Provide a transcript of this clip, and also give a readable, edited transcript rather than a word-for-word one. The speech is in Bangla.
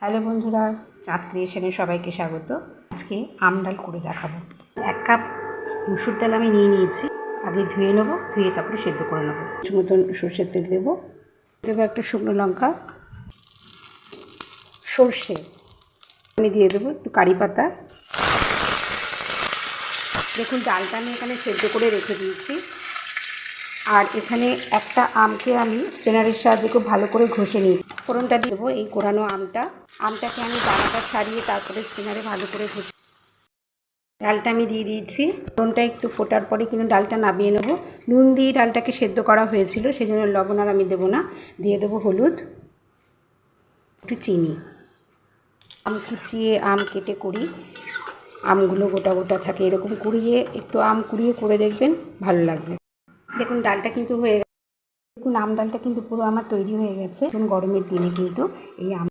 হ্যালো বন্ধুরা, চাঁদ ক্রিয়েশনে সবাইকে স্বাগত। আজকে আম ডাল করে দেখাবো। 1 কাপ মুসুর ডাল আমি নিয়েছি। আগে ধুয়ে নেবো, ধুয়ে তারপরে সেদ্ধ করে নেবো। কিছু মতন সর্ষের তেল দেবো, একটা শুকনো লঙ্কা, সর্ষে আমি দিয়ে দেবো, একটু কারি পাতা। দেখুন ডালটা আমি এখানে সেদ্ধ করে রেখে দিয়েছি। আর এখানে একটা আমকে আমি স্ট্রেনারের সাহায্যে খুব ভালো করে ঘষে নিই। ফোড়নটা দেবো এই কোরানো আমটাকে আমি দানাটা ছাড়িয়ে তারপরে স্ট্রেনারে ভালো করে ঘষে। ডালটা আমি দিয়ে দিয়েছি। ফোড়নটা একটু ফোটার পরে কিন্তু ডালটা নামিয়ে নেবো। নুন দিয়ে ডালটাকে সেদ্ধ করা হয়েছিল, সেই জন্য লবণ আর আমি দেবো না। দিয়ে দেবো হলুদ, একটু চিনি। আম কুচিয়ে আম কেটে করি, আমগুলো গোটা গোটা থাকে, এরকম কুড়িয়ে একটু আম কুড়িয়ে করে দেখবেন, ভালো লাগবে। দেখুন ডালটা কিন্তু হয়ে গেছে। দেখুন আম ডালটা কিন্তু পুরো আমার তৈরি হয়ে গেছে। এখন গরমের দিনে কিন্তু এই আম